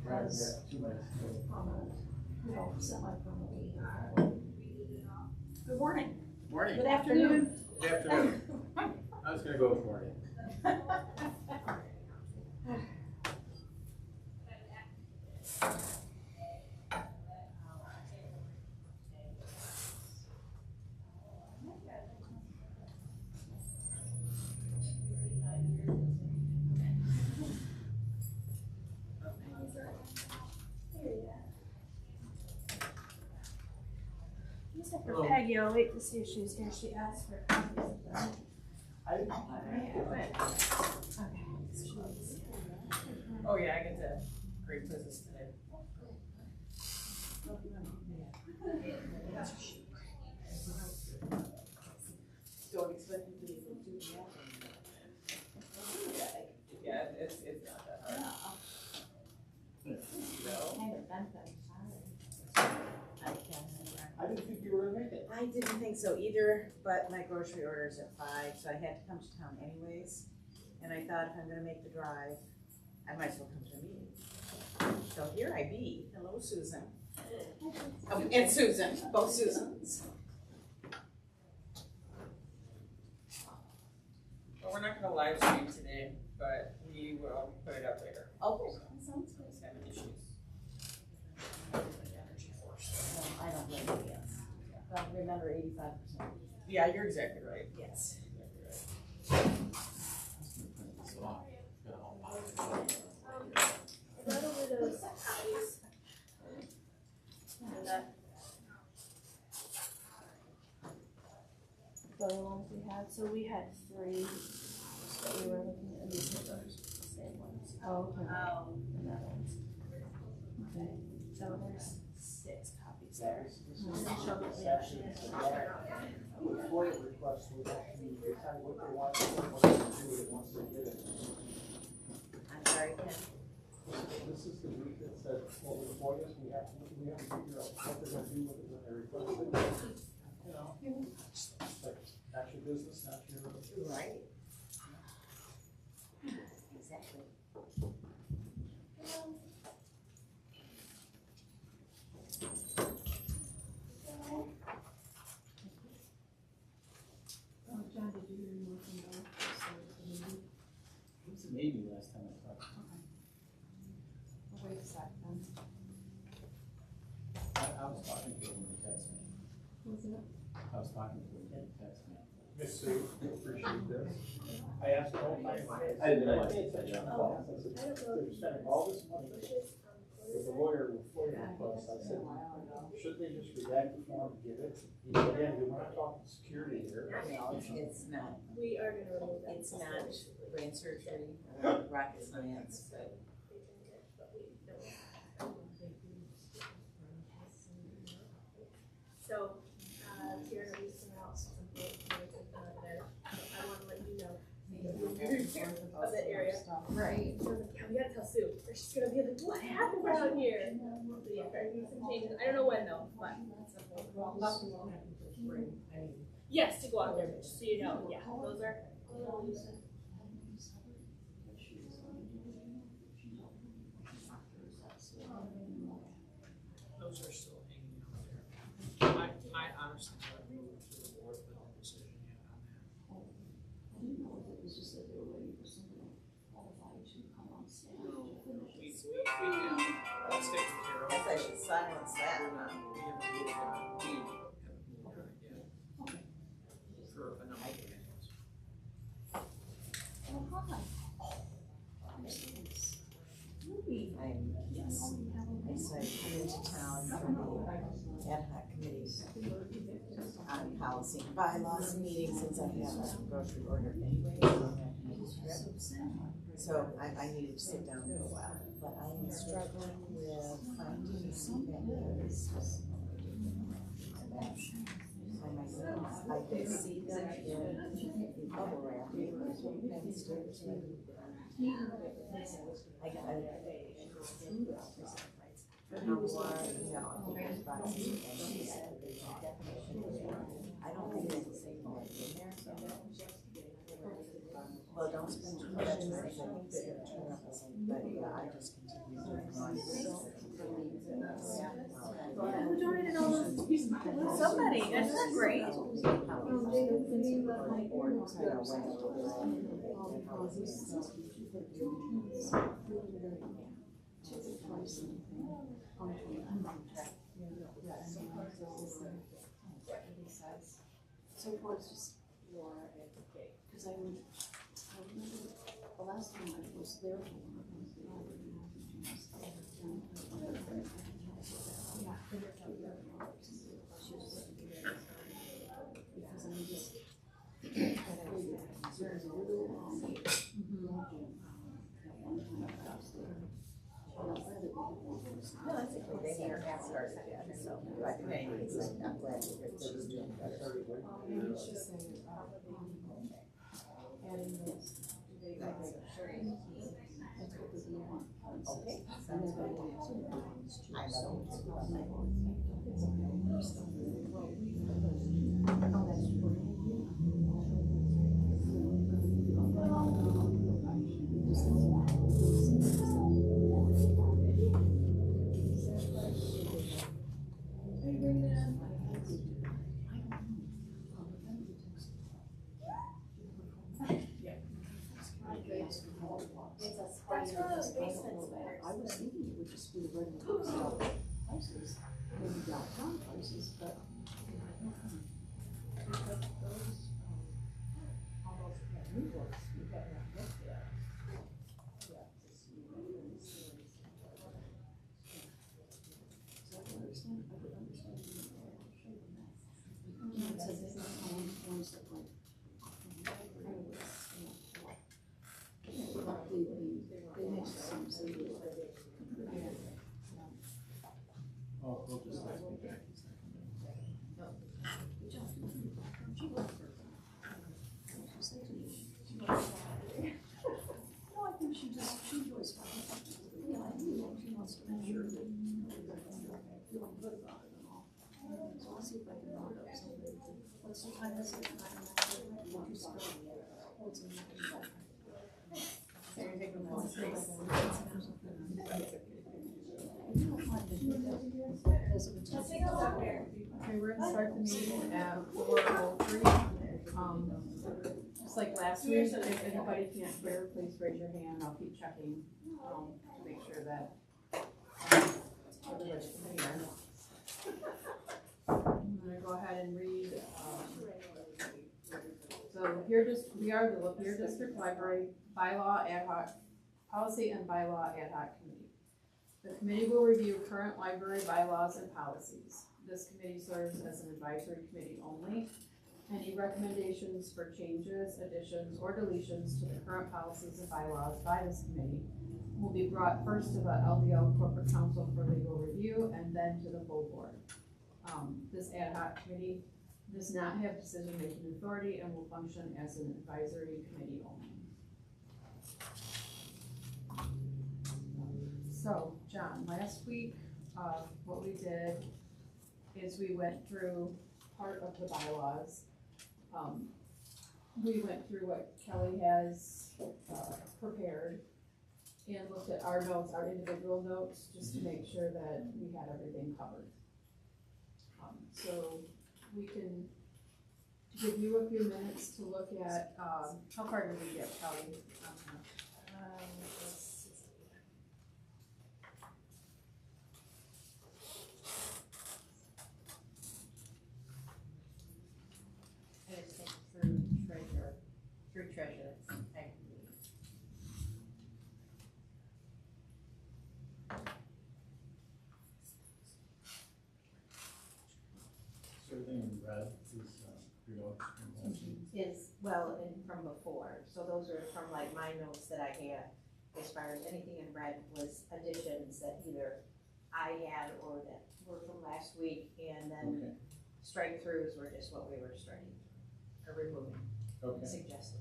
because semi-permanent. Good morning. Morning. Good afternoon. Good afternoon. I was going to go with morning. For Peggy, I'll wait to see if she's here. She asked for copies of them. Oh yeah, I get to great business today. Don't expect me to be able to do that. Yeah, it's not that hard. I didn't think you were going to make it. I didn't think so either, but my grocery order's at 5, so I had to come to town anyways. And I thought if I'm gonna make the drive, I might as well come to a meeting. So here I be. Hello, Susan. Oh, and Susan, both Susans. Well, we're not gonna live stream today, but we will put it up later. Okay, that sounds good. Just having issues. Energy force. No, I don't blame you, yes. But remember 85%. Yeah, you're exactly right. Yes. Right over those copies. The ones we had, so we had 3 that we were looking at, and these are the same ones. Oh, okay. And that one's. Okay, so there's 6 copies there. The FOIA request would have to decide what they want and what they do with it once they get it. I'm sorry, Ken. This is the week that said, well, the FOIAs, we have to figure out what they're gonna do with it when they request it. You know, it's like, that's your business, not your. Right. Exactly. John, did you hear more from Bill? It was a maybe last time I talked. We'll wait a sec then. I was talking to him when he texted me. Was it? I was talking to him when he texted me. Miss Sue, appreciate this. I asked the whole time. I didn't realize Pay that, attention yeah. to class. I said, they're spending all this money with the lawyer with FOIA requests. I said, should they just redact the form and give it? He said, again, we're not talking security here. No, it's not. We are gonna remove that. It's not brain surgery or rocket science, but. So, here we sent out some there. I want to let you know. Of that area. Right. I was like, yeah, we gotta tell Sue. Or she's gonna be like, what happened down here? So yeah, there are some changes. I don't know when though, but. Yes, to go out there, just so you know. Yeah, those are. Those are still hanging out there. I honestly haven't moved to the board with a decision yet on that. I didn't know if it was just that they were waiting for somebody qualified to come on stage to finish it. That's taken care of. I guess I should silence that, huh? We haven't moved on it yet. For a number of things. Oh, hi. Ruby. Yes. I said, come into town for the ad hoc committees on policy and bylaws meeting since I have a grocery order anyway. So I needed to sit down for a while, but I am struggling with finding some vendors. By myself, I can see them in the bubble wrap. I got I don't think it's the same one in there. Well, don't spend too much time. I think that you're turning up the same, but yeah, I just continue doing Who donated all those? Somebody, that's not great. So far, it's just Laura and Kate, because I remember the last time I was there for one of them. Because I'm just. No, that's okay, they never got started yet, so, but anyways, I'm glad to hear this is doing better. Adding this. Okay, sounds good. I love it. That's where those basements are. I was thinking it would just be the regular stuff prices, maybe downtown prices, but. Because those, all those new ones, you have not looked at. Yeah, to see what it is. So I can understand, I could understand. Show them that. It says it's not ones that like. They make some savings. Oh, we'll just like me back. No, I think she enjoys finding. Yeah, I do, she wants to make sure that you're feeling good about it and all. So I'll see if I can round up somebody. What's the time is it? What you said? What's in that? Okay, we're gonna start the meeting at 4:03. Just like last week, if anybody can't hear, please raise your hand, I'll keep checking, to make sure that, everybody can hear. I'm gonna go ahead and read, so we are the Lapeer District Library Bylaw Ad Hoc, Policy and Bylaw Ad Hoc Committee. The committee will review current library bylaws and policies. This committee serves as an advisory committee only. Any recommendations for changes, additions, or deletions to the current policies and bylaws by this committee will be brought first to the LDL Corporate Council for legal review and then to the full board. This ad hoc committee does not have decision-making authority and will function as an advisory committee only. So, John, last week, what we did is we went through part of the bylaws. We went through what Kelly has prepared and looked at our notes, our individual notes, just to make sure that we had everything covered. So we can give you a few minutes to look at, how far did we get, Kelly? Through treasurer. So everything in red is, Is, well, and from before, so those are from like my notes that I had, as far as anything in red was additions that either I had or that were from last week, and then okay, strike throughs were just what we were striking, or removing, okay. suggested.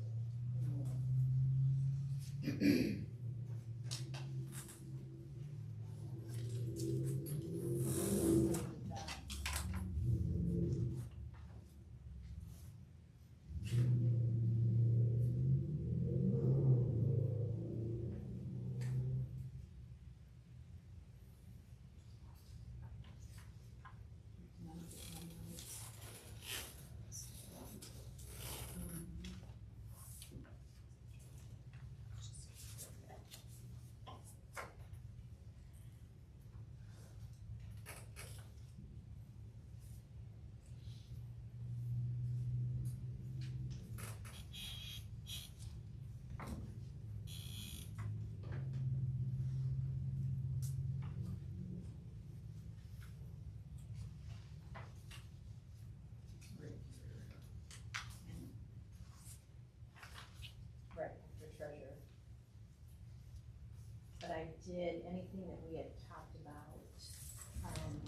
did anything that we had talked about.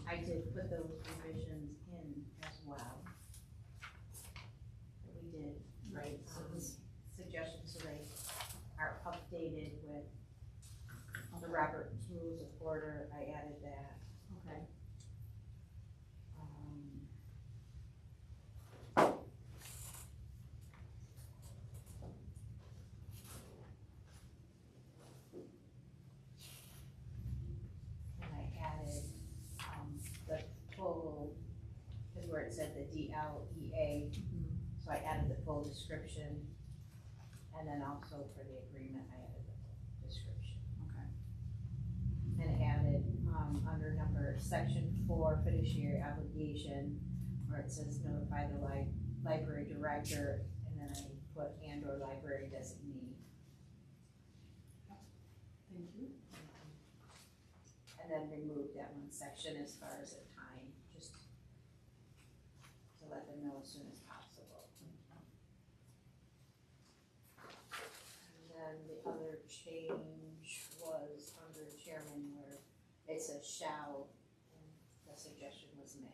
I did put those revisions in as well. That we did, Right, so this, suggestions, so they are updated with the Robert's Rules of Order. I added that. okay, And I added, the full, is where it said the DLEA, so I added the full description. And then also for the agreement, I added the full description. okay. And added, under section 4 fiduciary obligation, where it says notify the library director, and then I put and/or library designee. Thank you. And then remove that one section as far as the time, just to let them know as soon as possible. And then the other change was under chairman where it says shall, and the suggestion was may.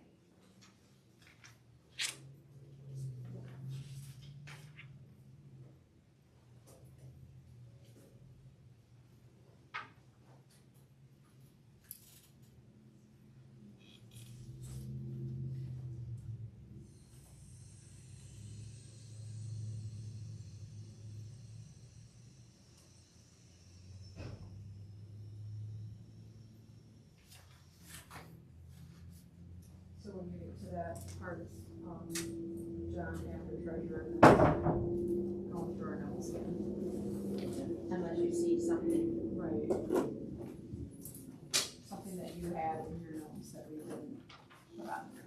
So when we get to that part, John, after treasurer, going through our notes again. Unless you see something. Right. Something that you had in your notes that we didn't put on there.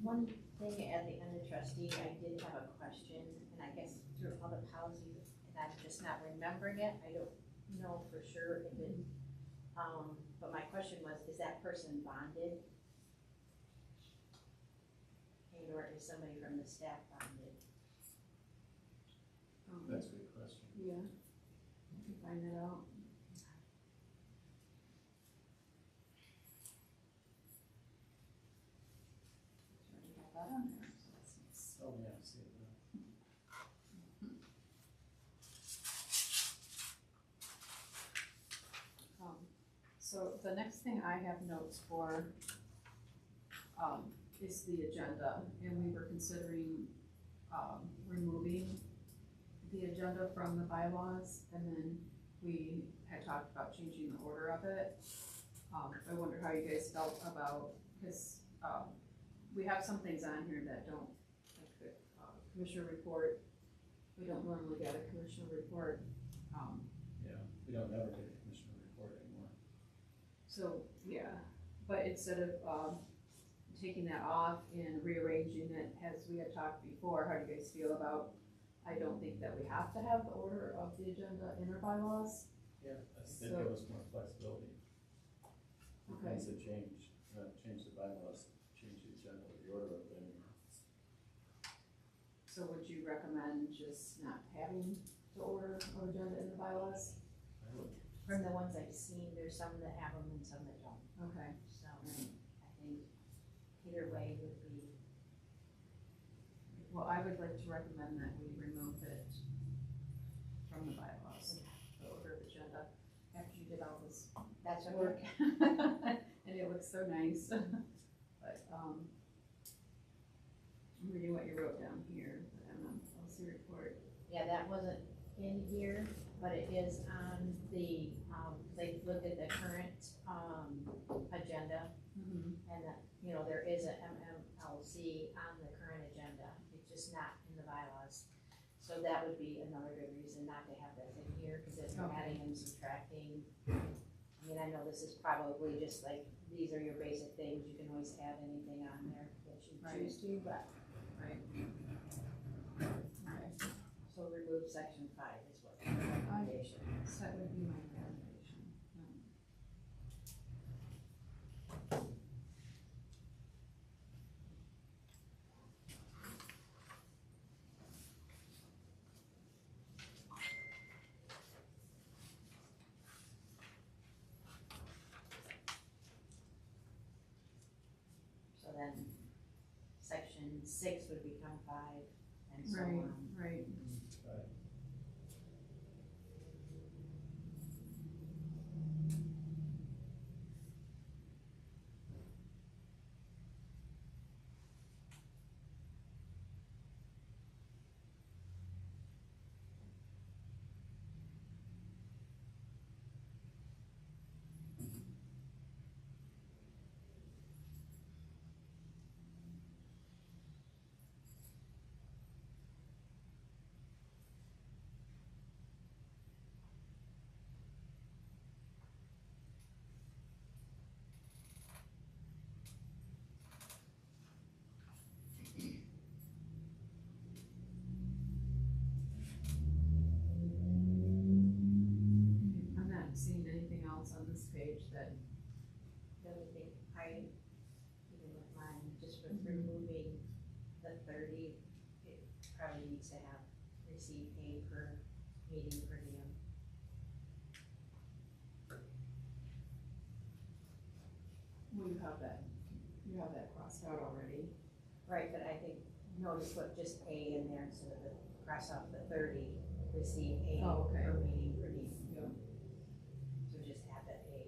One thing at the end of trustee, I did have a question, and I guess through all the policies, and I'm just not remembering it, I don't know for sure if it, but my question was, is that person bonded? And or is somebody from the staff bonded? That's a good question. Yeah, I can find that out. Already have that on there, so that's nice. Oh, yeah, I see it now. So the next thing I have notes for, is the agenda, and we were considering, removing the agenda from the bylaws, and then we had talked about changing the order of it. I wonder how you guys felt about, cause, we have some things on here that don't, like the, commissioner report, we don't normally get a commissioner report, Yeah, we don't ever get a commissioner report anymore. so, yeah, but instead of, taking that off and rearranging it, as we had talked before, how do you guys feel about, I don't think that we have to have the order of the agenda in our bylaws. Yeah. That So- give us more flexibility. Okay. Things that change the bylaws, change the agenda, or the order of it anymore. So would you recommend just not having the order of agenda in the bylaws? I would. From the ones I've seen, there's some that have them and some that don't, Okay. so I think either way would be, Well, I would like to recommend that we remove it from the bylaws, the order of agenda, after you did all this that's what work. we're, And it looks so nice, but, I'm reading what you wrote down here, the MMLC report. yeah, that wasn't in here, but it is on the, they looked at the current, agenda, and that, you know, there is a MMLC on the current agenda, it's just not in the bylaws. So that would be another good reason not to have that in here, cause it's Okay. adding and subtracting. I mean, I know this is probably just like, these are your basic things, you can always add anything on there that you Right. choose to, but, Right. Okay, so remove section 5 is what the recommendation is. so that would be my recommendation. So then, section 6 would become 5, and so Right, on. right. Right. I'm not seeing anything else on this page that, The only thing I, even with mine, just with removing the 30, it probably needs to have receive pay per meeting per diem. well, you have that crossed out already. Right, but I think, no, just put just A in there instead of the, cross off the 30, receive A Oh, okay. per meeting per diem. Yeah. So just add that A.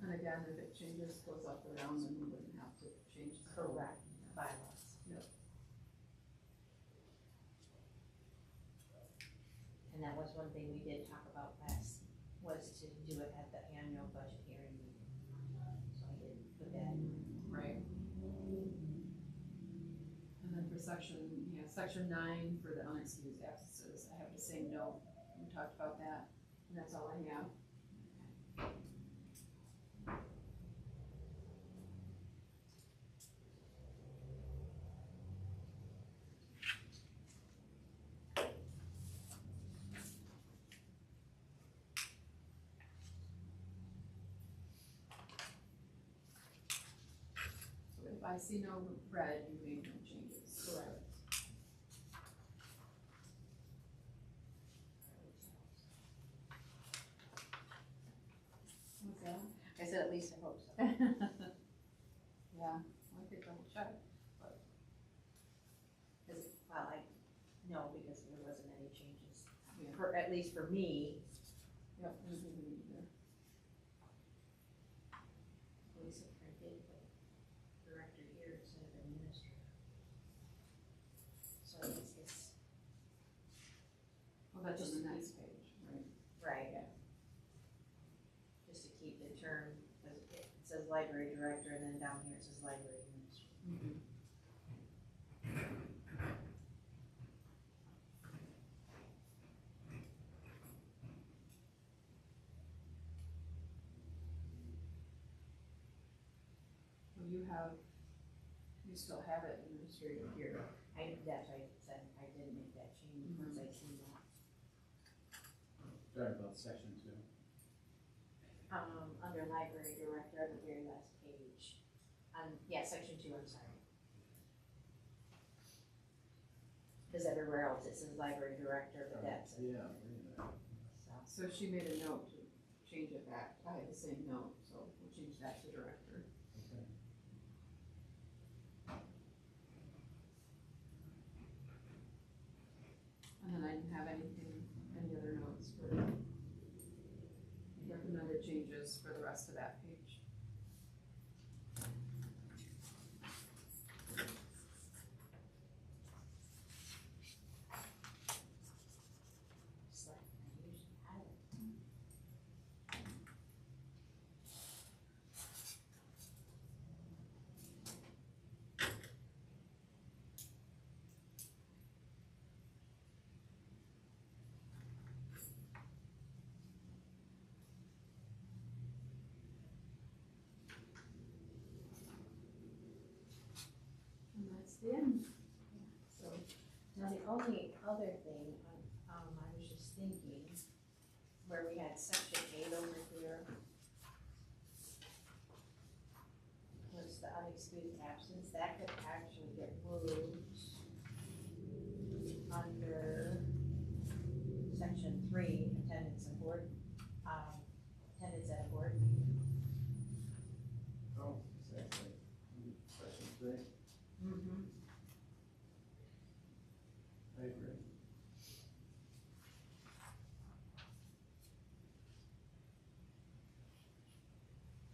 And again, if it changes, goes up or down, then we wouldn't have to change the whole- Correct. Bylaws. Yep. And that was one thing we did talk about last, was to do it at the annual budget hearing meeting. So I did put that in. Right. And then for section 9, for the unexcused absences, I have the same note, we talked about that, and that's all I have. I see no red, you made no changes. Correct. What's that? I said, at least I hope so. Yeah, I could double check. Well, no, because there wasn't any changes, Yeah. for, at least for me. Yep. I didn't either. Lisa printed, but director here instead of administrator. So it's, Oh, that's just the next page, right? right. Just to keep the term, because it says library director, and then down here it says library administrator. Mm-hmm. You still have it administrative here. That's why I said I didn't make that change, once I seen that. Sorry about section 2. Under library director on the very last page. Yeah, section 2, I'm sorry. Because everywhere else it says library director, but that's, Yeah, I'm reading that. so. So she made a note to change it back. I had the same note, so we'll change that to director. Okay. And then I didn't have any other notes for recommended changes for the rest of that page. Just like I usually have it. And that's the end. So, Now, the only other thing, I was just thinking, where we had section 8 over here, was the unexcused absence, that could actually get moved under section 3, attendance at board, attendance at a board meeting. Oh, exactly. Section 3, Mm-hmm. I agree.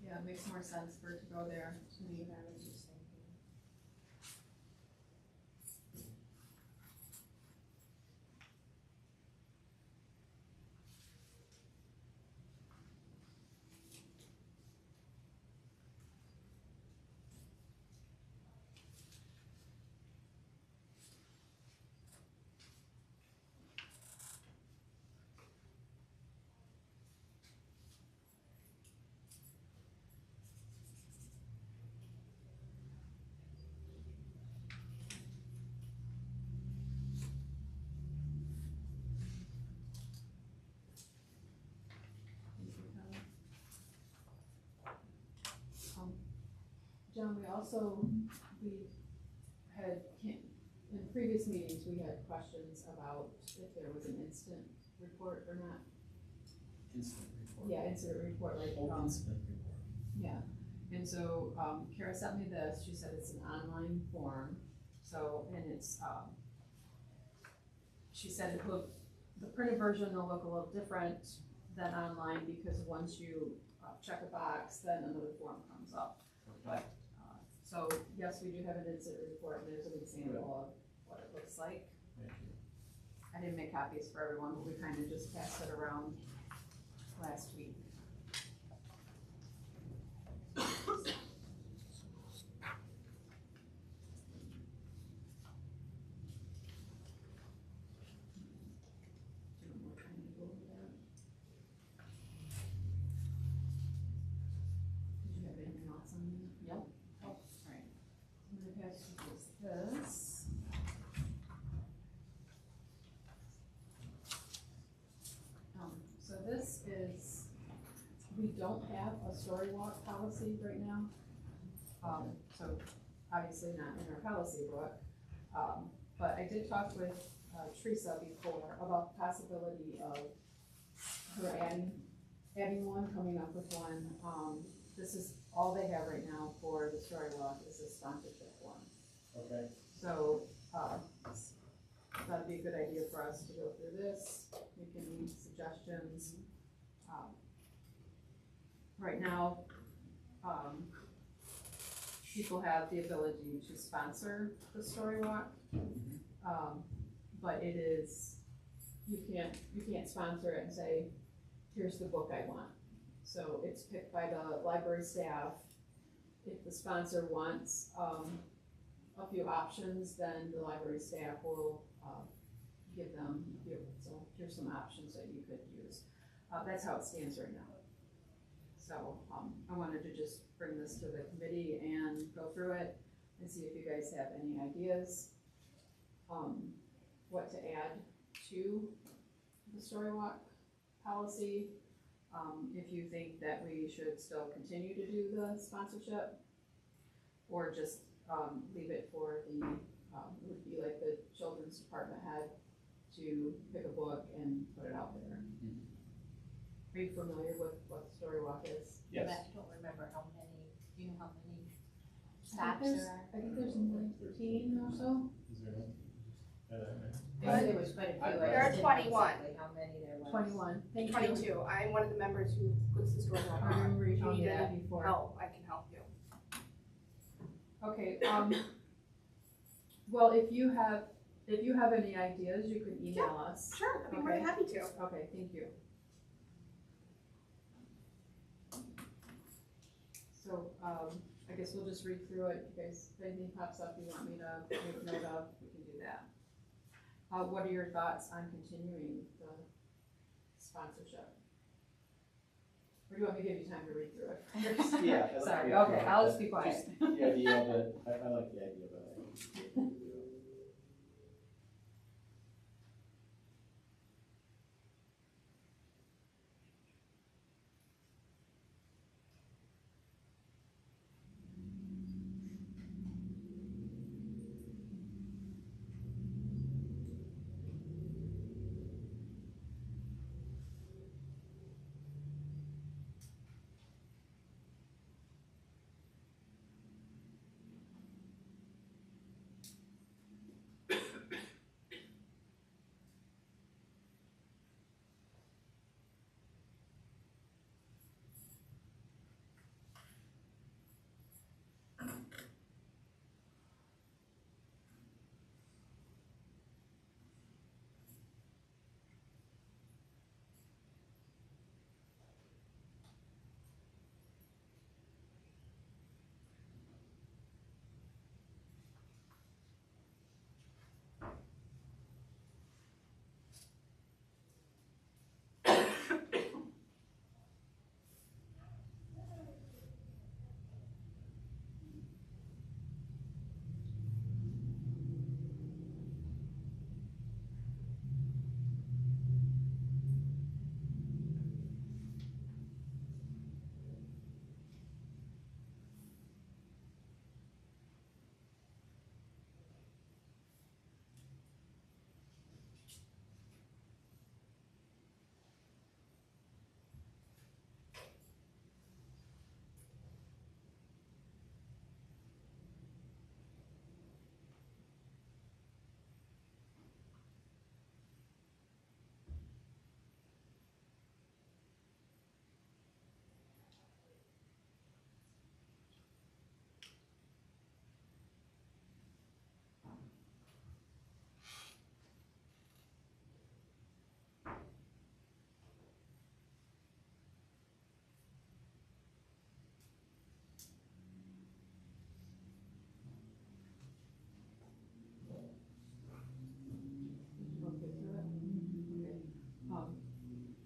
yeah, it makes more sense for it to go there to me. I was just thinking. John, we had, in previous meetings, we had questions about if there was an incident report or not. Instant report. Yeah, incident report, like, Oh, incident report. yeah, and so, Kara sent me this, she said it's an online form, so, and it's, she said it look, the printed version will look a little different than online, because once you check a box, then another form comes up. Okay. So, yes, we do have an incident report, and there's an example of what it looks like. Thank you. I didn't make copies for everyone, but we kind of just passed it around last week. Did you have anything else on that? Nope. Oh, alright. I'm gonna pass you this. So this is, we don't have a story walk policy right now. So obviously not in our policy book. But I did talk with Teresa before about the possibility of her adding one, coming up with one. This is all they have right now for the story walk is a sponsorship one. Okay. So, that'd be a good idea for us to go through this, make any suggestions. Right now, people have the ability to sponsor the story walk. But it is, you can't sponsor it and say, here's the book I want. So it's picked by the library staff. If the sponsor wants, a few options, then the library staff will, give them, so here's some options that you could use. That's how it stands right now. So, I wanted to just bring this to the committee and go through it and see if you guys have any ideas, what to add to the story walk policy. If you think that we should still continue to do the sponsorship, or just leave it for the, it would be like the children's department head to pick a book and put it out there. Are you familiar with what the story walk is? Yes. I don't remember how many, do you know how many I stops think there are? there's 19 or so. Is there one? There was quite a few. There are I didn't know 21. exactly how many there was. 21. Thank you. 22. I'm one of the members who puts the story I on. remember you If you told me need that any before. help, I can help you. Okay, well, if you have any ideas, you could email us. Sure, I'd be more than happy to. Okay, thank you. So, I guess we'll just read through it. You guys, if anything pops up you want me to make note of, we can do that. What are your thoughts on continuing the sponsorship? Or do you want me to give you time to read through it first? Yeah. Sorry, yeah, okay, I'll just be quiet. Just the idea of it, I like the idea of it.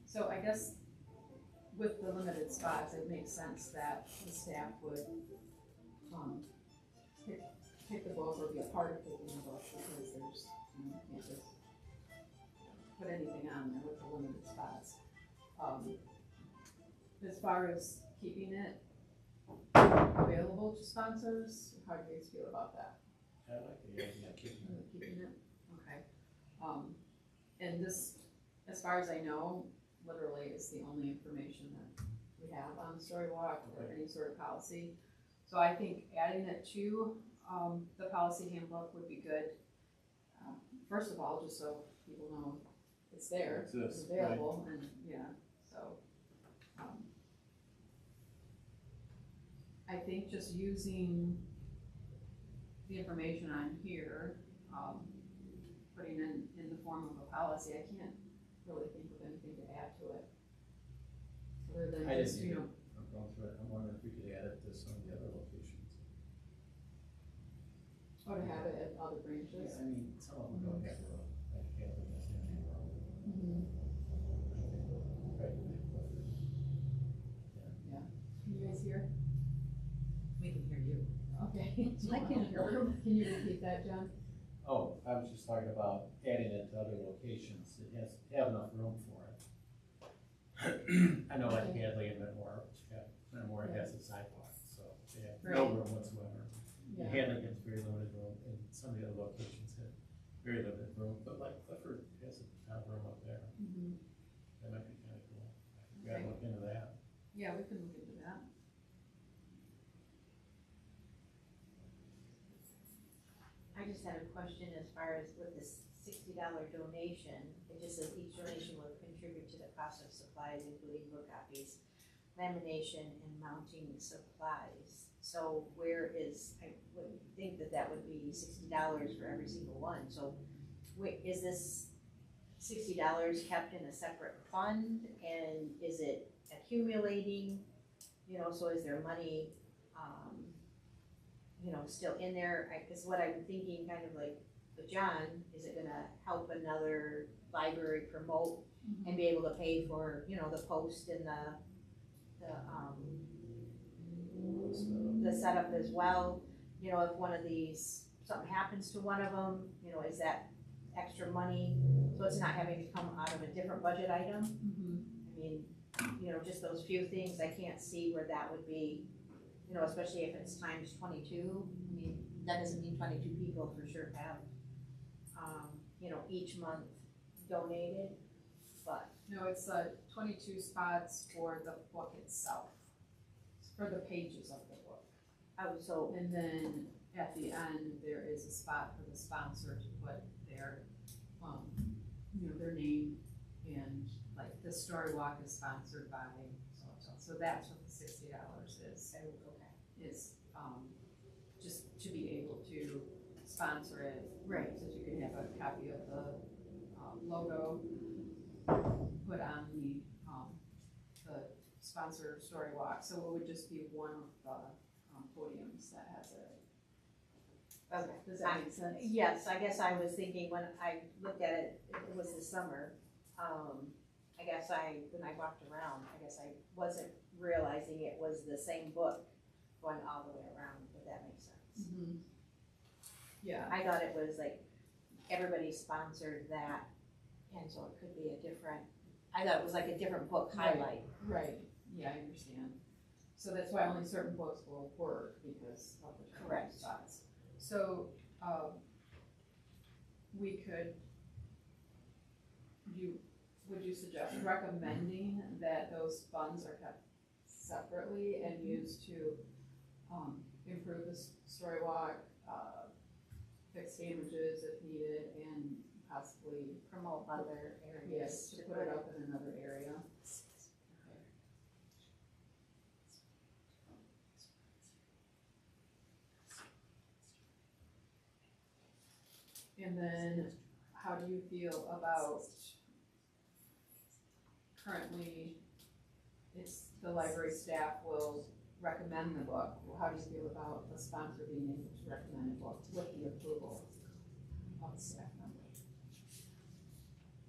So I guess with the limited spots, it makes sense that the staff would, pick the book or be a part of picking the book, because there's, you can't just put anything on there with the limited spots. As far as keeping it, available to sponsors? How do you guys feel about that? I like the idea of keeping it. Keeping it, okay. And this, as far as I know, literally is the only information that we have on Story Walk or any sort of policy. So I think adding it to, the policy handbook would be good. First of all, just so people know it's there, It exists, it's available, and, yeah, so. I think just using the information on here, putting in the form of a policy, I can't really think of anything to add to it. Other than I just, didn't you know, either. I'm going through it, I'm wondering if we could add it to some of the other locations. or to have it at other Yeah, branches. I mean, some of them don't have their own, like Catholic has their own. Mhm. Right. Can you guys hear? We can hear you. Okay. I can hear him. Can you repeat that, John? Oh, I was just talking about adding it to other locations, it has to have enough room for it. I know like Hadley and Metamora has a sidewalk, so they have no Right. room whatsoever. Yeah. Hadley gets very limited room, and some of the other locations have very limited room, but like Clifford has a ton of room up there, Mhm. that might be kinda cool. We gotta Okay. look into that. Yeah, we can look into that. I just had a question as far as with this $60 donation. It just says each donation will contribute to the cost of supplies, including book copies, lamination, and mounting supplies. So where is, I would think that that would be $60 for every single one. So wait, is this $60 kept in a separate fund, and is it accumulating? You know, so is there money, you know, still in there? I guess what I'm thinking, kind of like with John, is it gonna help another library promote and be able to pay for, you know, the post and the setup as well? You know, if one of these, something happens to one of them, you know, is that extra money, so it's not having to come out of a different budget item? Mhm. I mean, you know, just those few things, I can't see where that would be, you know, especially if it's times 22. I mean, that doesn't mean 22 people for sure have, you know, each month donated, but, No, it's 22 spots for the book itself, for the pages of the book. so, And then at the end, there is a spot for the sponsor to put their, you know, their name, and like the Story Walk is sponsored by so-and-so. So that's what the $60 is, okay. is, just to be able to sponsor it. Right. So you can have a copy of the, logo put on the sponsor Story Walk. So it would just be one of the podiums that has it. Okay. Does that make sense? Yes, I guess I was thinking when I looked at it, it was this summer, I guess when I walked around, I guess I wasn't realizing it was the same book going all the way around, if that makes sense. Mhm. Yeah, I thought it was like, everybody sponsored that, and so it could be a different, I thought it was like a different book highlight. right, yeah, I understand. So that's why only certain books will work, because of the Correct. size. So, we could, would you suggest recommending that those funds are kept separately and used to, improve the Story Walk, fix damages if needed, and possibly Promote other areas. yes, to put it up in another area? And then, how do you feel about, currently, it's, the library staff will recommend the book. How do you feel about the sponsor being able to recommend a book with the approval of the staff members?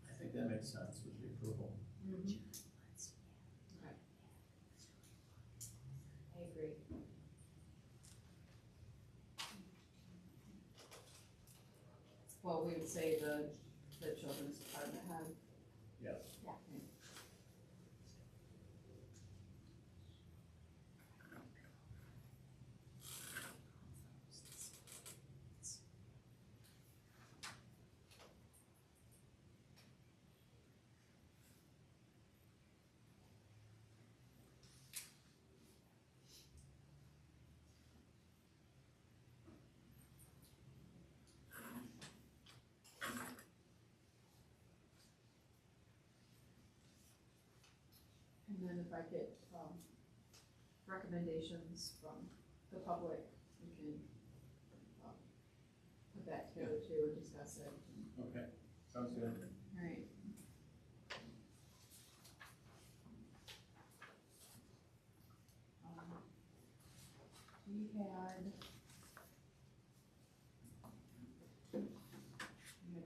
I think that makes sense with the approval. Mhm. I agree. Well, we would say the children's department head. Yes. if I get, recommendations from the public, we can, put that together too and discuss it. Okay, sounds good. Alright. We had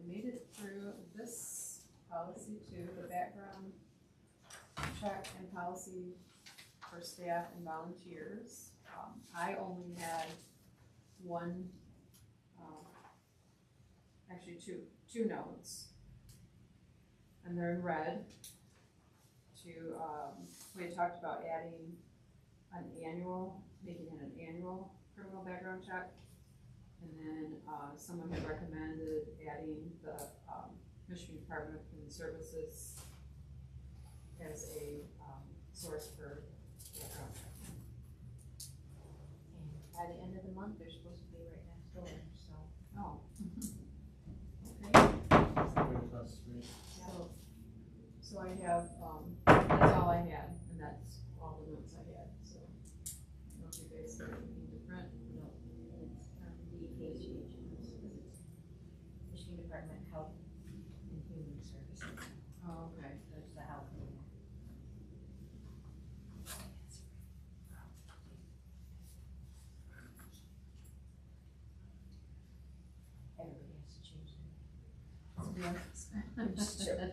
made it through this policy too, the background check and policy for staff and volunteers. I only had one, actually two notes. And they're in red to, we had talked about adding an annual, making it an annual criminal background check. And then, someone had recommended adding the, Michigan Department of Human Services as a, source for background checking. And by the end of the month, they're supposed to be right next door, so. Oh. Okay, Right across the street. so I have, that's all I had, and that's all the notes I had, so. I don't know if you guys see anything different. No, it's DHH, it's Michigan Department of Health and Human Services. Oh, okay. There's the health. Everybody has to change their. Yes. I'm just joking.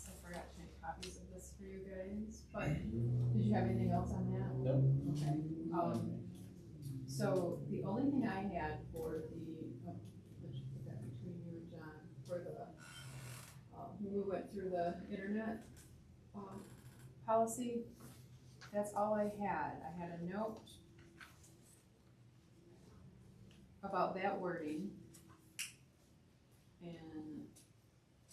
I forgot to make copies of this for you guys, but did you have anything else on that? Nope. Okay, so the only thing I had for the, let's put that between you and John, for the, when we went through the internet, policy, that's all I had. I had a note about that wording. And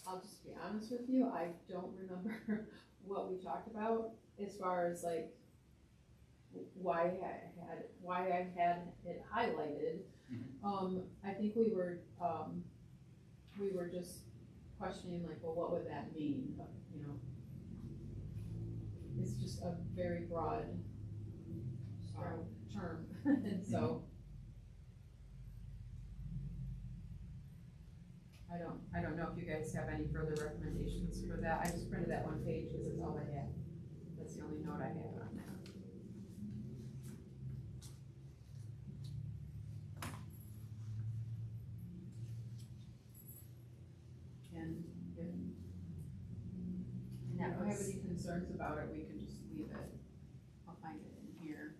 I'll just be honest with you, I don't remember what we talked about as far as like why I had it highlighted. I think we were just questioning like, well, what would that mean? You know, it's just a very broad term, and so I don't know if you guys have any further recommendations for that. I just printed that one page because it's all I had. That's the only note I have on that. And if you don't have any concerns about it, we can just leave it. I'll find it in here.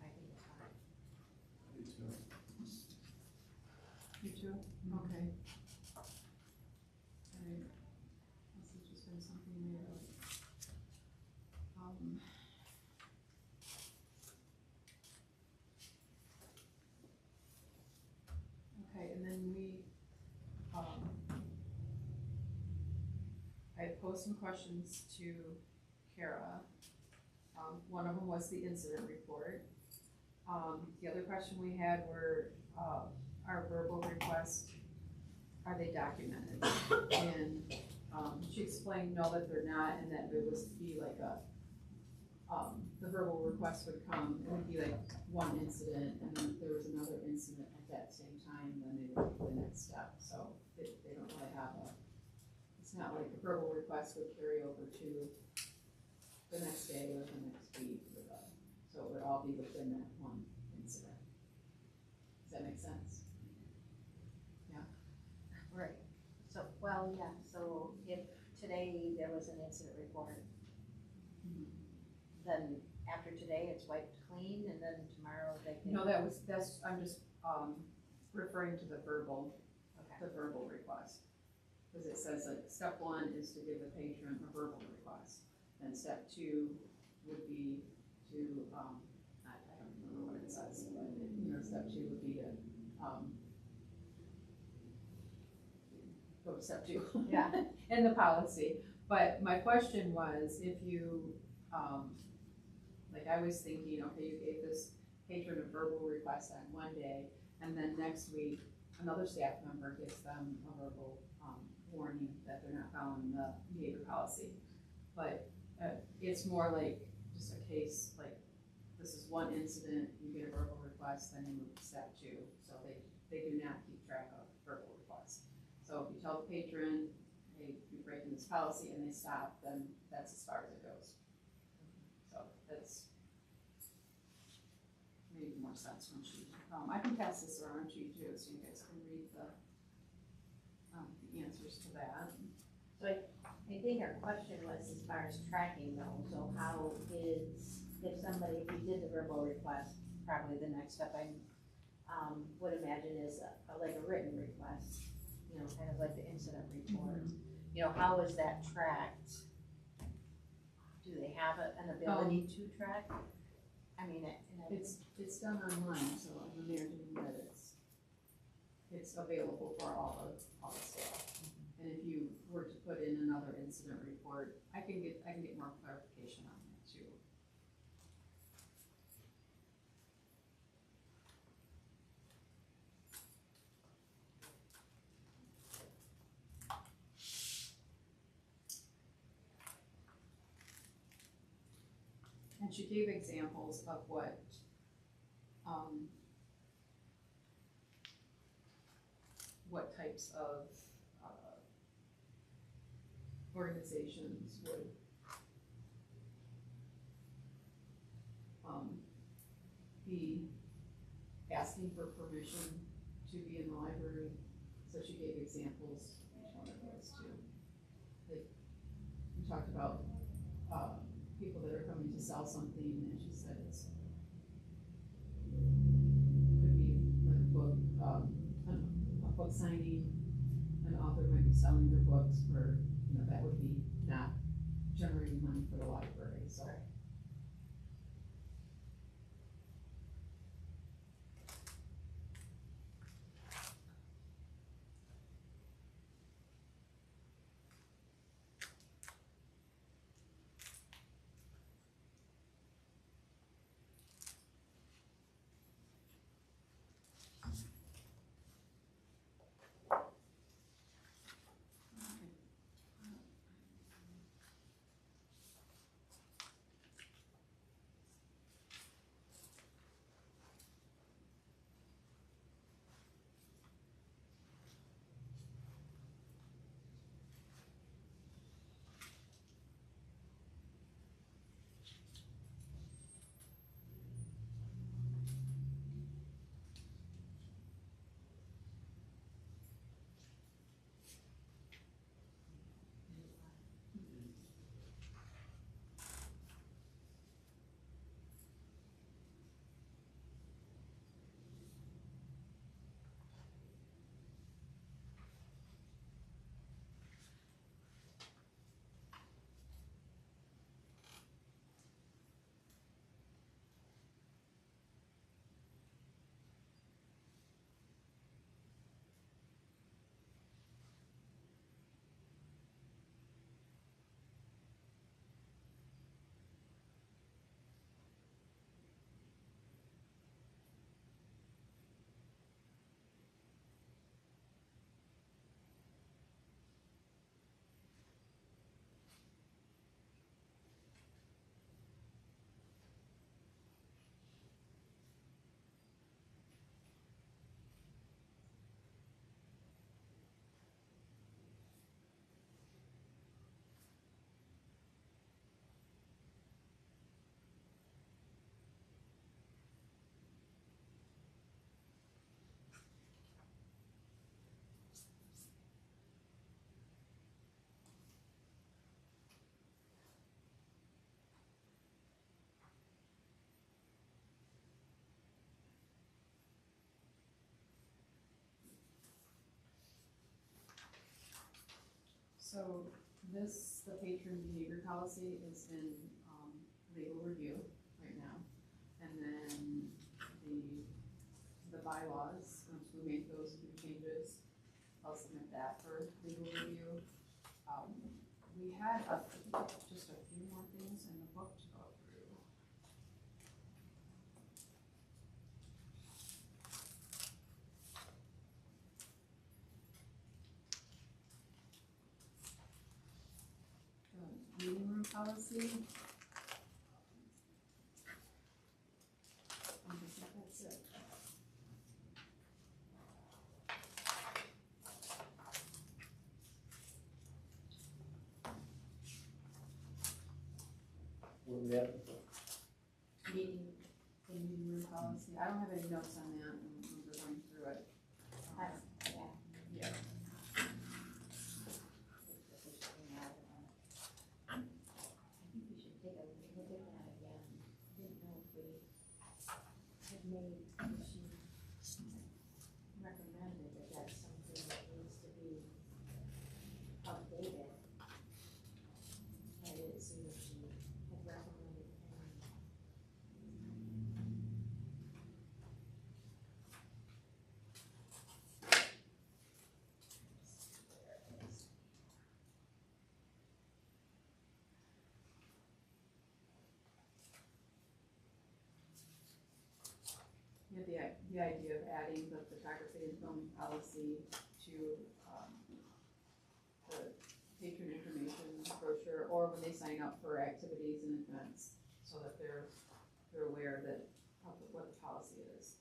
I think it's fine. Me too. You too? Okay. Alright. This has just been something made up. Okay, and then I posed some questions to Kara. One of them was the incident report. The other question we had were, our verbal requests, are they documented? And, she explained, no, that they're not, and that it was be like a, the verbal request would come, it would be like one incident, and then if there was another incident at that same time, then they would take the next step, so they don't really have a, it's not like the verbal request would carry over to the next day or the next week, or so it would all be within that one incident. Does that make sense? Right, so, well, yeah, so if today there was an incident report, then after today it's wiped clean, and then tomorrow they can. No, that's, I'm just, referring to the verbal request. Cause it says like, step one is to give the patron a verbal request, then step two would be to, I don't remember what it says, but, step 2 would be to, go to step 2. Yeah. In the policy, but my question was, if you, like I was thinking, okay, you gave this patron a verbal request on one day, and then next week, another staff member gives them a verbal, warning that they're not following the behavior policy. But, it's more like just a case, like, this is one incident, you get a verbal request, then you move to step 2, so they do not keep track of verbal requests. So if you tell the patron, hey, you're breaking this policy, and they stop, then that's as far as it goes. So that's made more sense when she, I can pass this around to you too, so you guys can read the answers to that. So I think our question was as far as tracking though, so how is, if somebody, if you did the verbal request, probably the next step I would imagine is like a written request, kind of like the incident report. How is that tracked? Do they have an ability to track? I mean, It's done online, so I'm imagining that it's available for all the staff. And if you were to put in another incident report, I can get more clarification on that too. And she gave examples of what types of organizations would be asking for permission to be in the library. So she gave examples of each one of those too. Like, we talked about people that are coming to sell something, and she said it could be like a book, a book signing. An author might be selling their books for, that would be not generating money for the library, so. Right. So the patron behavior policy is in legal review right now. And then the bylaws, once we make those few changes, I'll submit that for legal review. We had just a few more things in the book to go through. Meeting room policy. I think that's it. Where we at? Meeting, the meeting room policy. I don't have any notes on that, and we're going through it. Yeah. I think we should take a look at that again. Didn't know if we had made, if she recommended that that's something that needs to be updated. I didn't see that she had recommended any. Yeah, the idea of adding the photography and filming policy to, the patron information brochure, or when they sign up for activities and events, so that they're aware that, of what the policy is.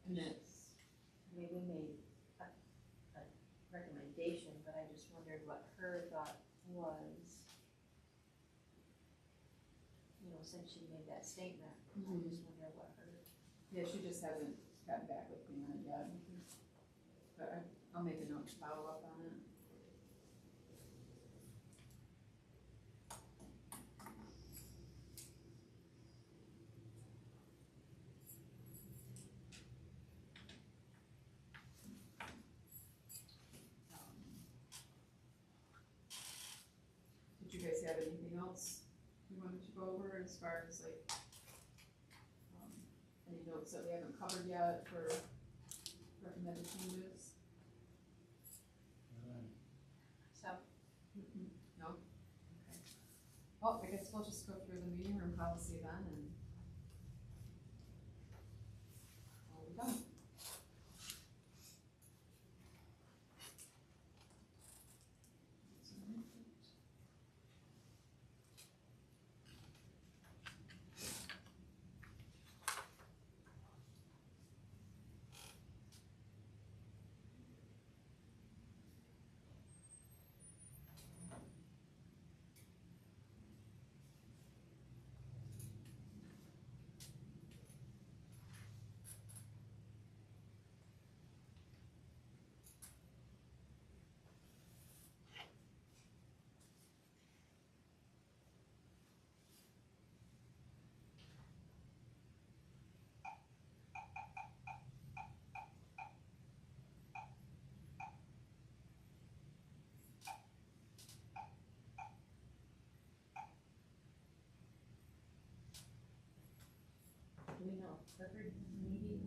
And that's, I mean, we made a recommendation, but I just wondered what her thought was. You know, since she made that statement, I just wonder what her. yeah, she just hasn't gotten back with me on it yet. But I'll make a note to follow up on it. Did you guys have anything else you wanted to go over as far as like, any notes that we haven't covered yet for recommended changes? So, No? Okay. Well, I guess we'll just go through the meeting room policy then and we'll be done. do we know if Clifford meeting,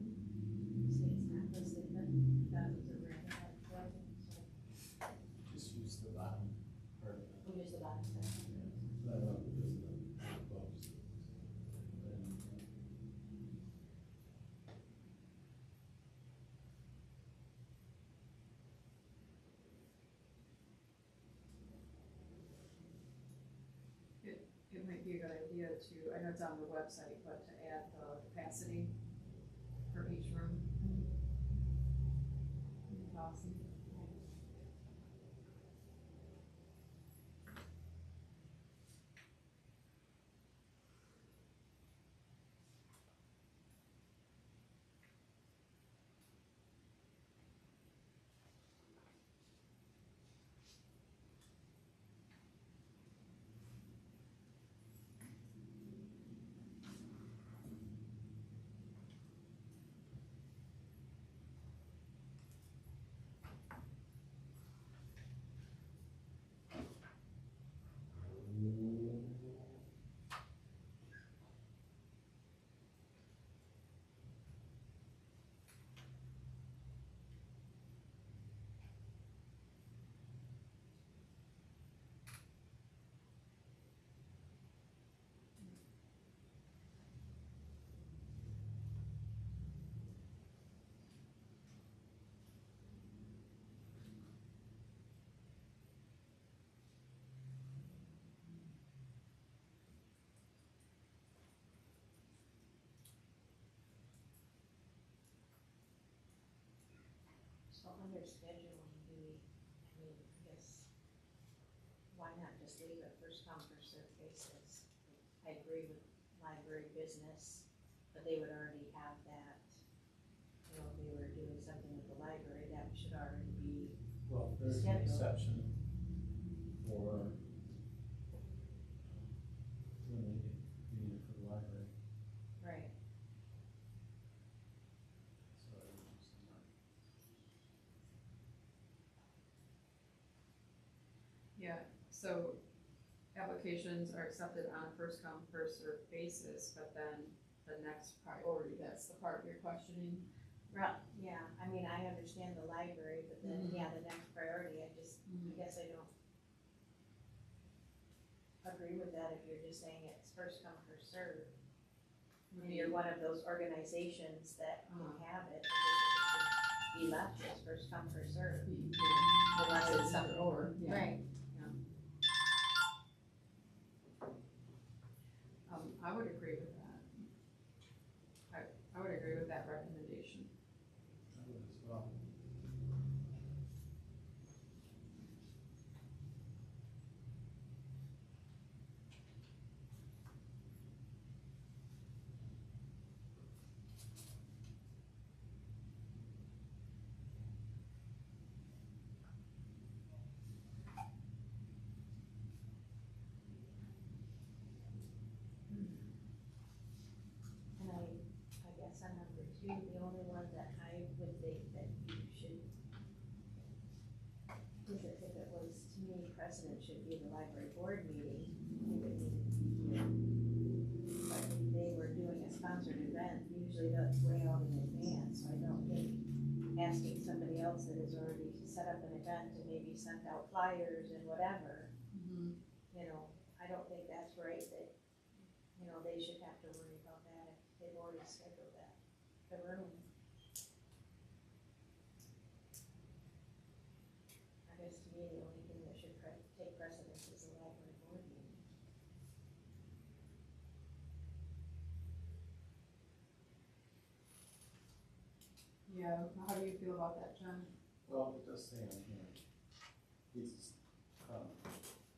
say it's not listed, but that was a random, so Just use the bottom part of it. we'll use the bottom section. Just the books. It might be a good idea to, I know it's on the website, but to add the capacity for each room. Awesome. scheduling, do we, I mean, I guess, why not just leave it first come, first served basis? I agree with library business, but they would already have that, you know, if they were doing something with the library, that should already be, Well, there's an Schedule. exception for when they need it for the library, right, so I would just not. Yeah, so applications are accepted on a first come, first served basis, but then the next priority, that's the part you're questioning. right, yeah, I mean, I understand the library, but then, yeah, the next priority, I guess I don't agree with that if you're just saying it's first come, first served. And you're one of those organizations that can have it, and it should be left as first come, first served. Unless it's something Or, yeah. Right. I would agree with that. I would agree with that recommendation. I would as well. And I guess on number two, the only one that I would think that you should, if it was, to me, precedent should be the library board meeting, if it needed to be here. But if they were doing a sponsored event, usually that's way out in advance, so I don't think asking somebody else that has already set up an event to maybe send out flyers and whatever, you know, I don't think that's right, that, you know, they should have to worry about that if they've already scheduled that, the room. I guess to me, the only thing that should take precedence is the library board meeting. Yeah, how do you feel about that, John? Well, it does say on here, needs,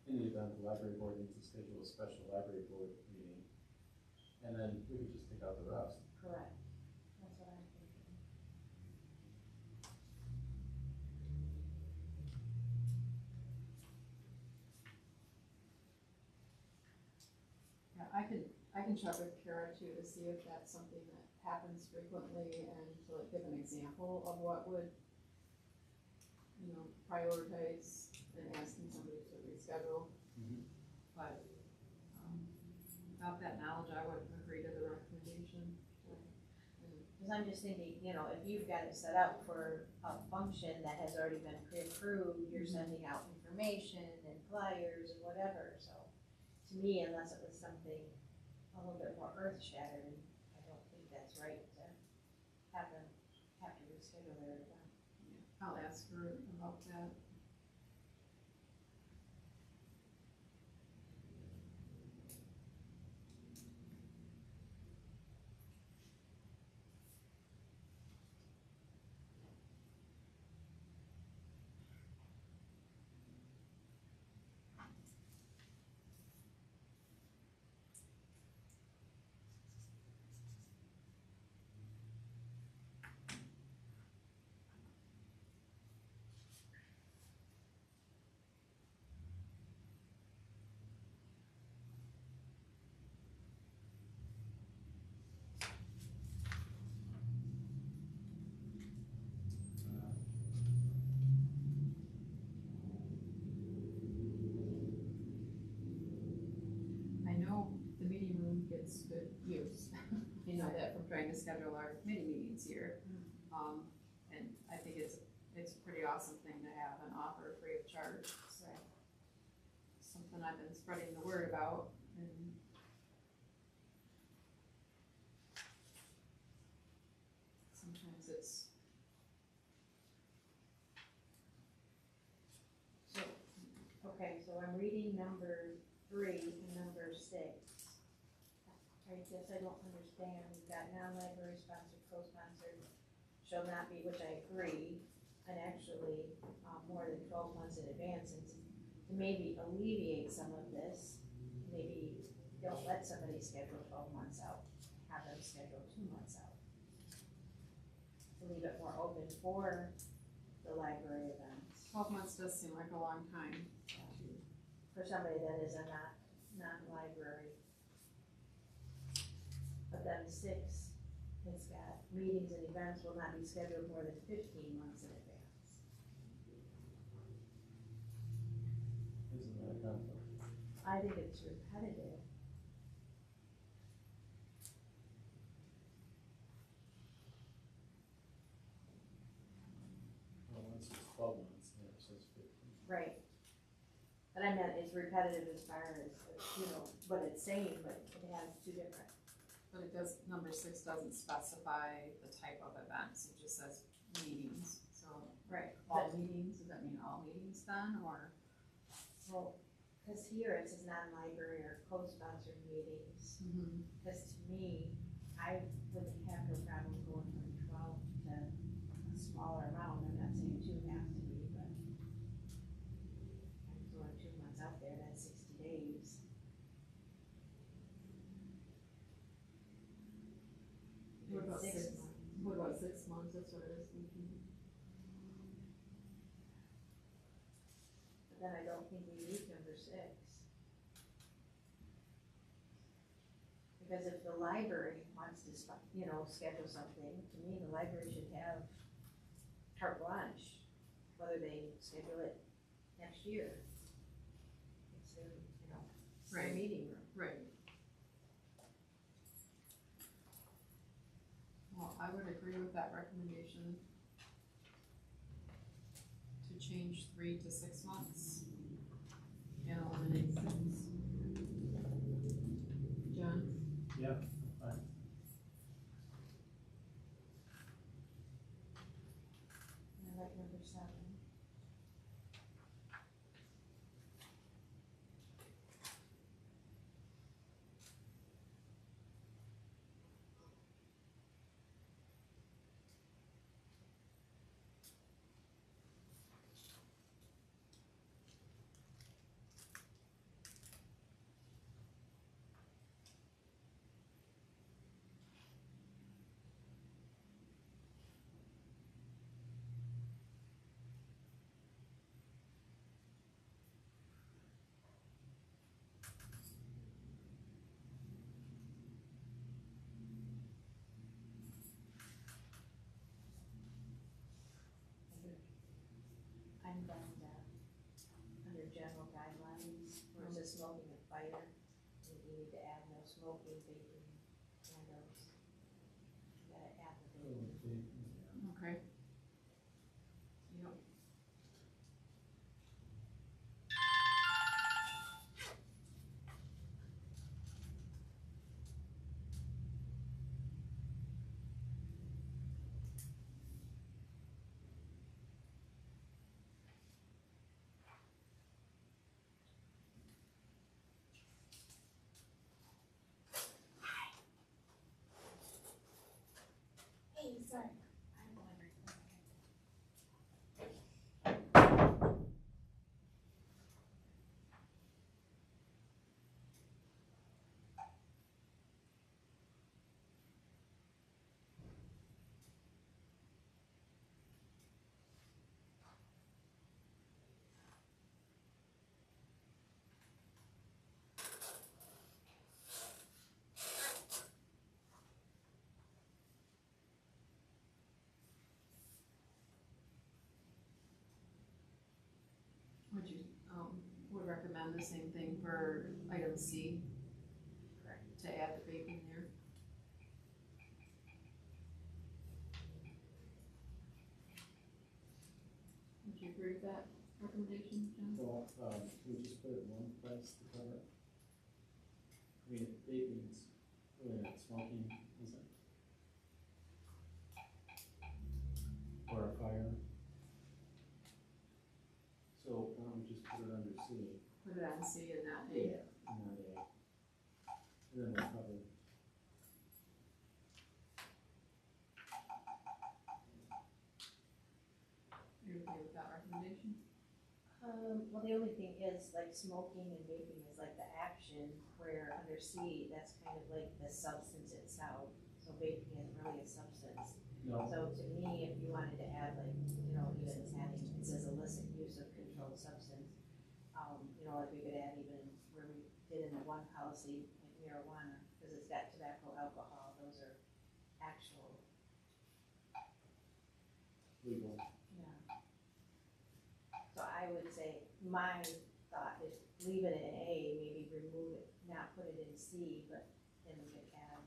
in the event the library board needs to schedule a special library board meeting, and then we could just take out the rest. Correct. That's what I'm thinking. Yeah, I can check with Kara too to see if that's something that happens frequently and to like give an example of what would, you know, prioritize and asking somebody to reschedule. But, without that knowledge, I would agree to the recommendation. Cause I'm just thinking, you know, if you've got it set up for a function that has already been pre-approved, you're sending out information and flyers and whatever, so. To me, unless it was something a little bit more earth-shattering, I don't think that's right to have them have to reschedule their event. I'll ask her about that. I know the meeting room gets good use. You know that from trying to schedule our committee meetings here. And I think it's a pretty awesome thing to have and offer free of charge. So something I've been spreading the word about, and sometimes it's, So, okay, so I'm reading number 3 and number 6. I guess I don't understand, we've got non-library sponsored, co-sponsored, shall not be, which I agree, and actually, more than 12 months in advance, and to maybe alleviate some of this, maybe don't let somebody schedule 12 months out, have them schedule 2 months out. To leave it more open for the library events, 12 months does seem like a long time. for somebody that is a non-library. But then 6, it's got meetings and events will not be scheduled more than 15 months in advance. Isn't that a conflict? I think it's repetitive. Well, once it's 12 months, then it says 15. Right. But I meant it's repetitive as far as, what it's saying, but it has 2 different. But it does, number 6 doesn't specify the type of events, it just says meetings, so. Right. All meetings, does that mean all meetings then, or? Well, cause here it says non-library or co-sponsored meetings, cause to me, I wouldn't have no problem going from 12 to a smaller amount, I'm not saying 2 has to be, but I'm throwing 2 months out there, that's 60 days. What about 6 6? months. What about 6 months, that's what I was thinking. But then I don't think we need number 6. Because if the library wants to, schedule something, to me, the library should have carte blanche, whether they schedule it next year. It's their, it's their Right. meeting room. Right. Well, I would agree with that recommendation. To change 3 to 6 months. And eliminate 6. John? Yeah, fine. And I like number 7. I'm done with that. Under general guidelines, where it says smoking and fire, you need to add no smoking, vaping, candles. You gotta add the vaping. Okay. Yep. Hey, sorry. Would you, would recommend the same thing for item C? Correct. To add the vaping there? Would you agree with that recommendation, John? Well, can we just put it in one place to cover it? I mean, vaping's really not smoking, is it? Or a fire? So why don't we just put it under C? Put it on C and not A. And not A. And then we'll cover. Well, the only thing is, like, smoking and vaping is like the action, where under C, that's kind of like the substance itself. So vaping isn't really a substance. No, So to me, if you wanted to add, like, you know, even adding, it says illicit use of controlled substance. You know, like we could add even where we did in the one policy, like marijuana, because it's got tobacco, alcohol, those are actual, legal. yeah. So I would say, my thought is leave it in A, maybe remove it, not put it in C, but then we could add,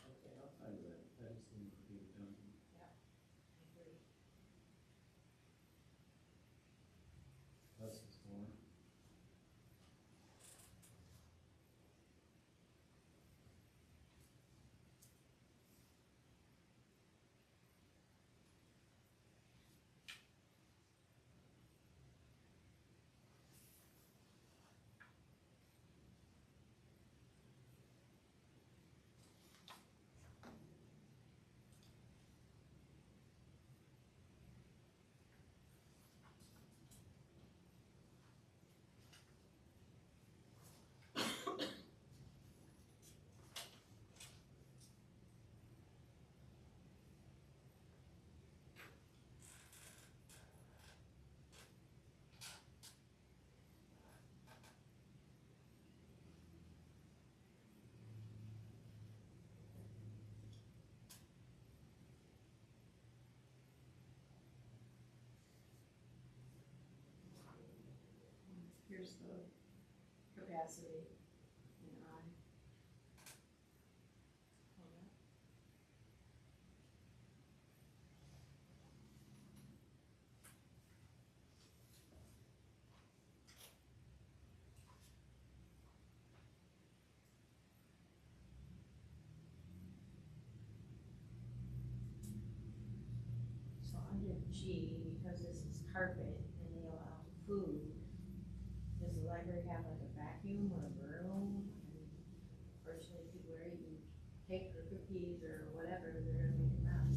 Okay, I'll find that. I just need to be done. I agree. That's the storm. Here's the capacity in I. So under G, because this is carpet and they allow food, does the library have like a vacuum or a broom? And virtually where you can take your cookies or whatever, they're gonna make a mess.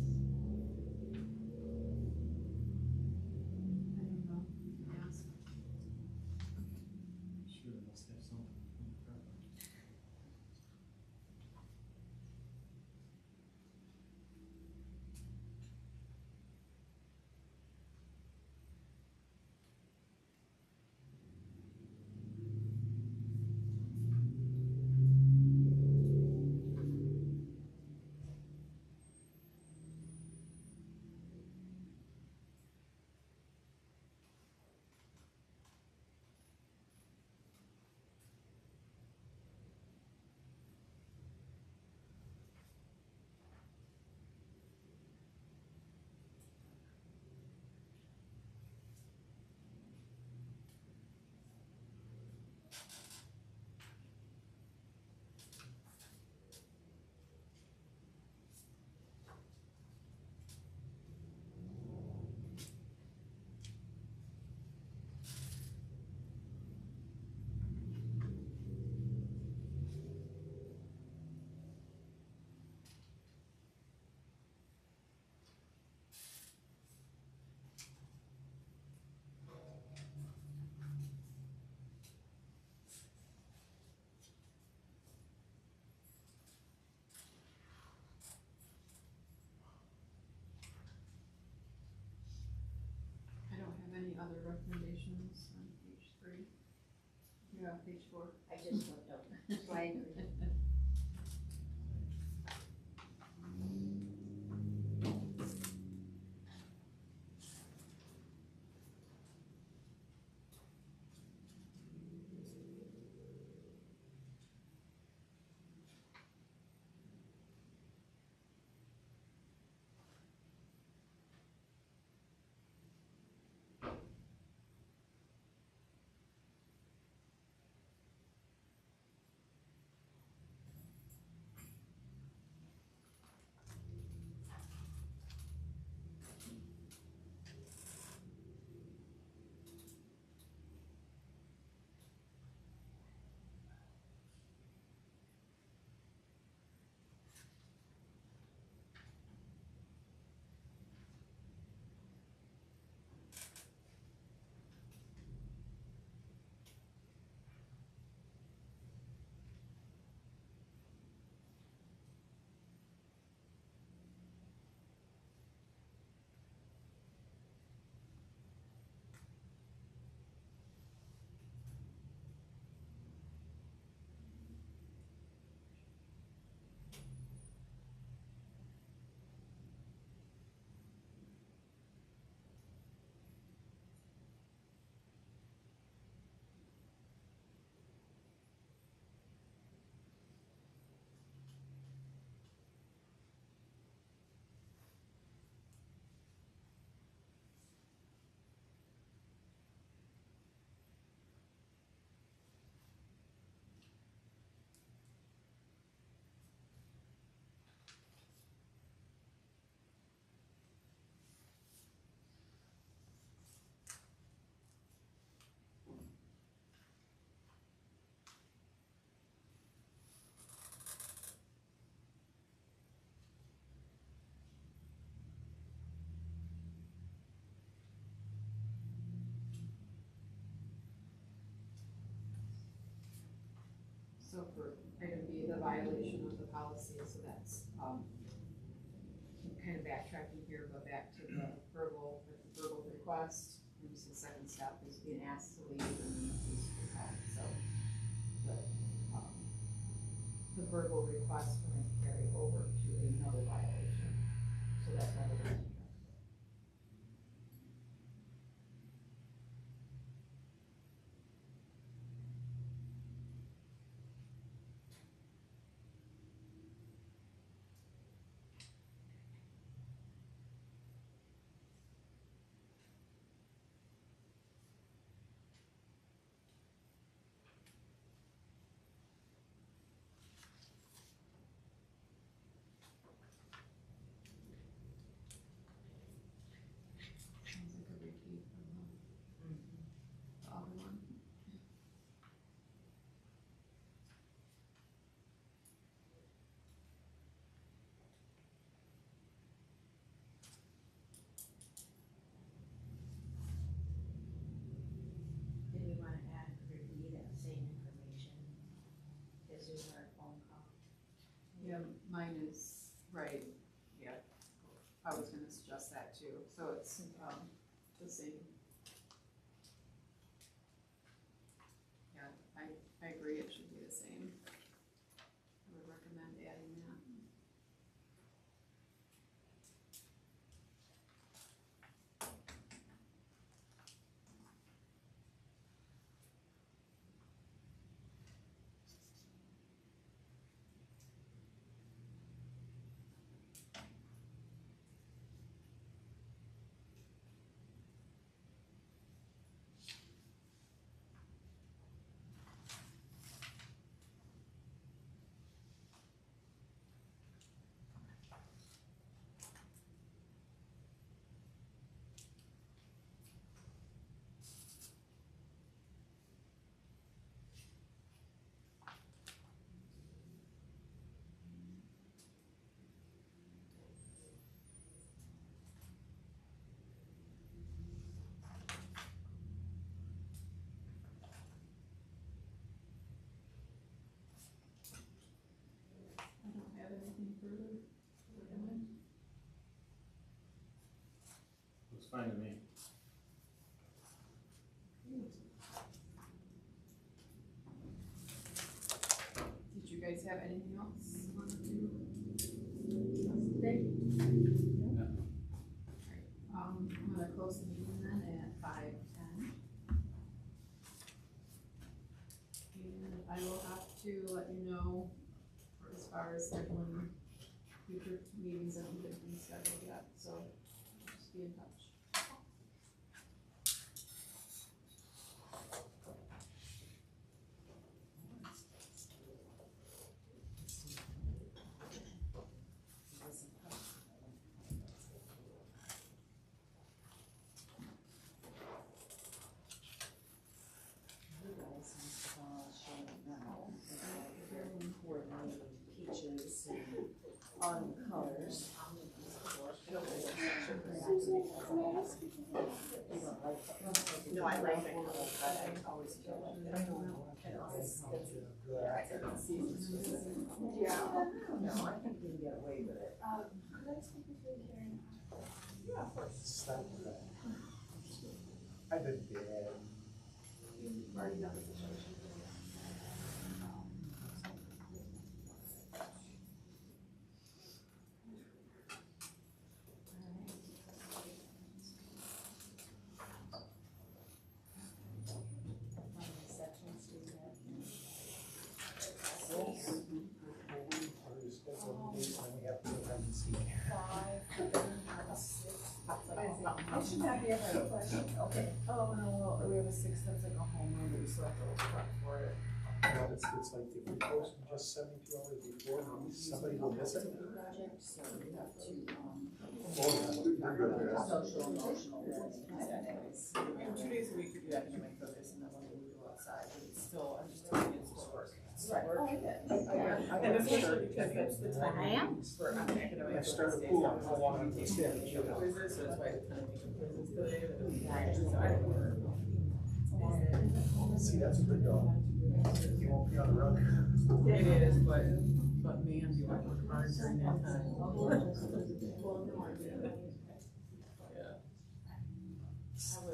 I don't know, yes. Sure, they must have something on the carpet. I don't have any other recommendations on page 3. Yeah, page 4. I just looked up, so I agree. So for item B, the violation of the policy, so that's, kind of backtracking here, but back to the verbal request. This is the second step, is being asked to leave and then please recall. So the verbal request we're going to carry over to another violation. So that's why we're going to. Sounds like a repeat from the other one. Did we wanna add repeat that same information? Is there a phone call? Yeah, mine is, right, yeah, I was gonna suggest that too, so it's, the same. Yeah, I agree, it should be the same. I would recommend adding that. I don't have anything further to recommend. Looks fine to me. Did you guys have anything else you wanna do? I'm gonna close the meeting then at 5:10. And I will have to let you know for as far as scheduling future meetings that haven't been scheduled yet, so just be in touch. Peaches on colors. No, I like it, but I always feel like I don't know. Yeah, no, I think we can get away with it. Could I speak with you, Karen? Yeah, of course. Stop that. I've been dead. You've already done the situation. I should not be able to question, okay. Oh, no, well, we have a 6 that's like a home run, but we still have to look front for it. Well, it's like if we post just 72 hours before, somebody will miss it. Project, so we have to, Social, emotional. anyways. 2 days a week we do academic focus and then one day we go outside, but it's still, I'm just telling you, it's still work. It's still work. And especially because that's the time I am. for academic I focus started days. pool, I want to understand. Quizzes, so that's why it's kind of making quizzes today, but so I don't work. See, that's a good dog. You won't be on the road. It is, but man, do I work hard during that time.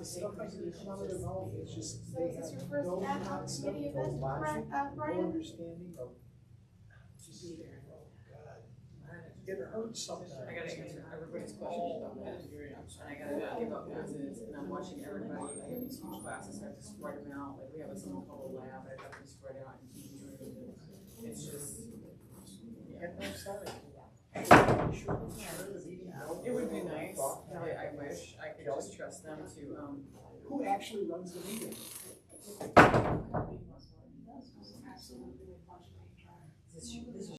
Stuff like this, none of them know, it's just, So they is this have your first no ad hoc concept, committee no event, logic, no Brian? understanding of. Just, oh, God. It hurts sometimes. I gotta answer everybody's questions about that, and I gotta give up quizzes, and I'm watching everybody, I have these huge classes, I have to spread them out, like, we have something called a lab, I have to spread out and keep doing it. It's just, yeah. And I'm sorry. It would be nice, Kelly, I wish I could just trust them to, Who actually runs the meeting?